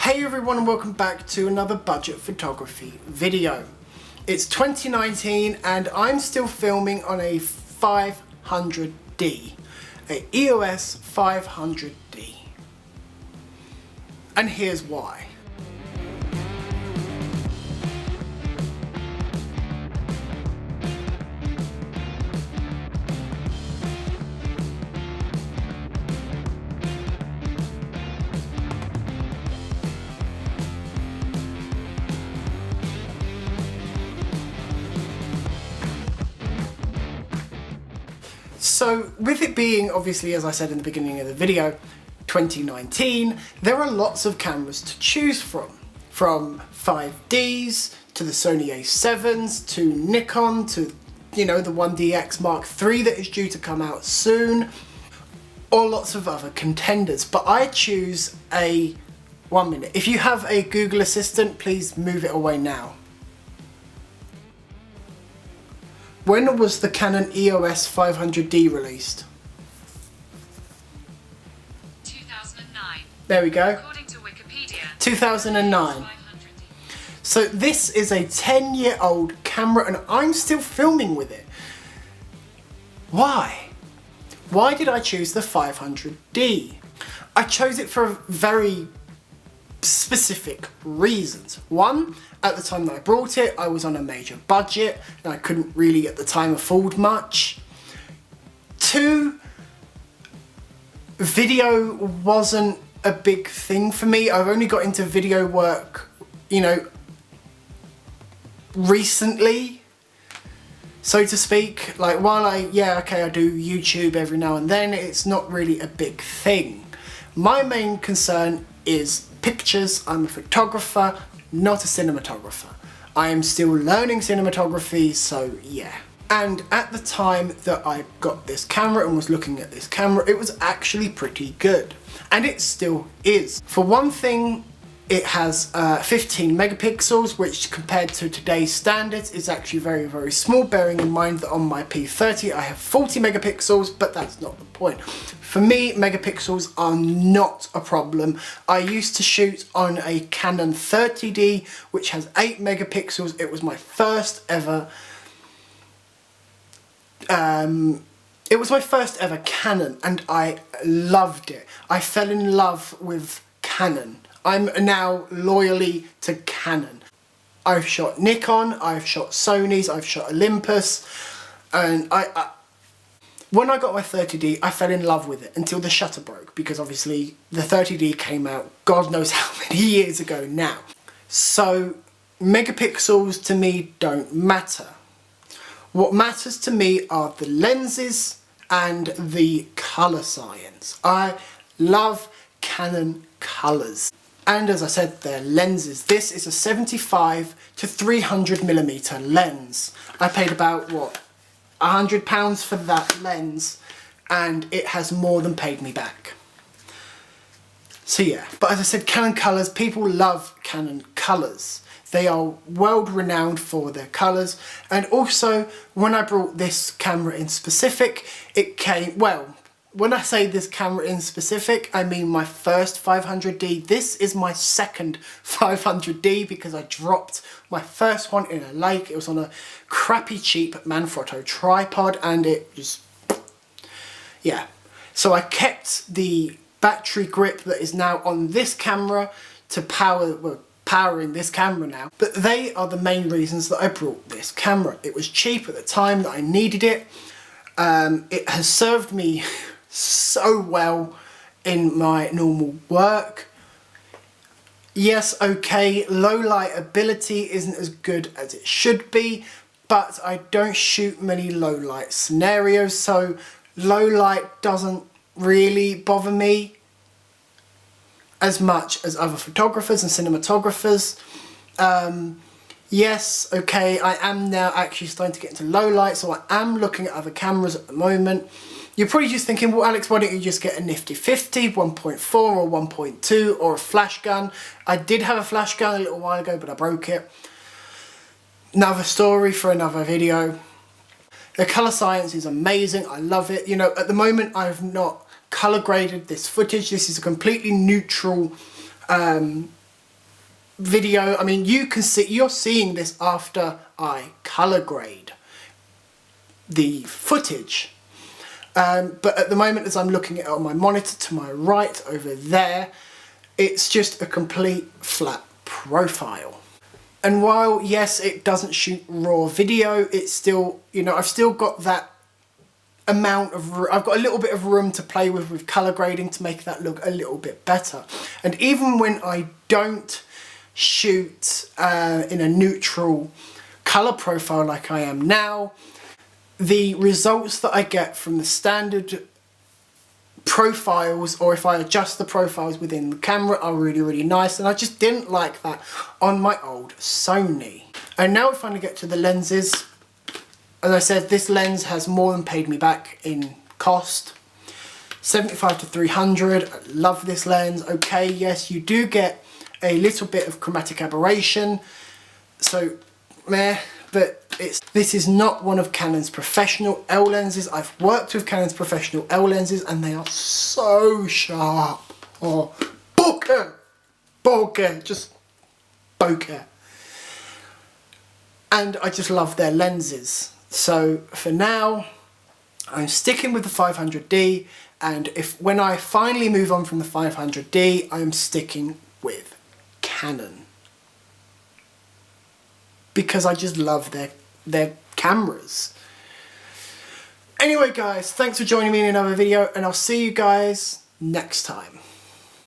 Hey everyone and welcome back to another budget photography video. It's 2019 and I'm still filming on a 500D, a EOS 500D. And here's why. So with it being, obviously, as I said in the beginning of the video, 2019, there are lots of cameras to choose from 5Ds to the Sony A7s to Nikon to, the 1DX Mark III that is due to come out soon, or lots of other contenders. But I choose one minute. If you have a Google Assistant, please move it away now. When was the Canon EOS 500D released? 2009. There we go. According to Wikipedia, 2009. So this is a 10-year-old camera and I'm still filming with it. Why? Why did I choose the 500D? I chose it for very specific reasons. One, at the time that I brought it, I was on a major budget and I couldn't really at the time afford much. Two, video wasn't a big thing for me. I've only got into video work, recently, so to speak. Like, while I do YouTube every now and then, it's not really a big thing. My main concern is pictures. I'm a photographer, not a cinematographer. I am still learning cinematography, so yeah. And at the time that I got this camera and was looking at this camera, it was actually pretty good. And it still is. For one thing, it has 15 megapixels, which compared to today's standards is actually very, very small, bearing in mind that on my P30 I have 40 megapixels, but that's not the point. For me, megapixels are not a problem. I used to shoot on a Canon 30D, which has 8 megapixels. It was my first ever Canon, and I loved it. I fell in love with Canon. I'm now loyally to Canon. I've shot Nikon, I've shot Sony's, I've shot Olympus, and when I got my 30D, I fell in love with it until the shutter broke, because obviously the 30D came out God knows how many years ago now. So megapixels to me don't matter. What matters to me are the lenses and the Colorscience. I love Canon colors. And as I said, their lenses. This is a 75 to 300mm lens. I paid about, £100 for that lens, and it has more than paid me back. So yeah, but as I said, Canon colors, people love Canon colors. They are world renowned for their colours, and also when I brought this camera in specific, it came, when I say this camera in specific, I mean my first 500D. This is my second 500D because I dropped my first one in a lake. It was on a crappy cheap Manfrotto tripod and it just, yeah. So I kept the battery grip that is now on this camera to powering this camera now, but they are the main reasons that I brought this camera. It was cheap at the time that I needed it. It has served me so well in my normal work. Yes, okay, low light ability isn't as good as it should be, but I don't shoot many low light scenarios, so low light doesn't really bother me as much as other photographers and cinematographers. Yes, okay, I am now actually starting to get into low light, so I am looking at other cameras at the moment. You're probably just thinking, well, Alex, why don't you just get a nifty 50, 1.4 or 1.2 or a flash gun? I did have a flash gun a little while ago, but I broke it. Another story for another video. The Colorscience is amazing. I love it. At the moment, I have not color graded this footage. This is a completely neutral video, I mean, you can see, you're seeing this after I color grade the footage. But at the moment, as I'm looking at it on my monitor to my right over there, it's just a complete flat profile. And while, yes, it doesn't shoot raw video, it's still, you know, I've still got that amount of, I've got a little bit of room to play with color grading to make that look a little bit better. And even when I don't shoot in a neutral color profile like I am now, the results that I get from the standard profiles, or if I adjust the profiles within the camera, are really, really nice, and I just didn't like that on my old Sony. And now we finally get to the lenses. As I said, this lens has more than paid me back in cost. 75 to 300, I love this lens. Okay, yes, you do get a little bit of chromatic aberration, so meh, but this is not one of Canon's professional L lenses. I've worked with Canon's professional L lenses and they are so sharp. Oh, bokeh, just bokeh. And I just love their lenses. So for now, I'm sticking with the 500D, and when I finally move on from the 500D, I'm sticking with Canon. Because I just love their cameras. Anyway guys, thanks for joining me in another video, and I'll see you guys next time.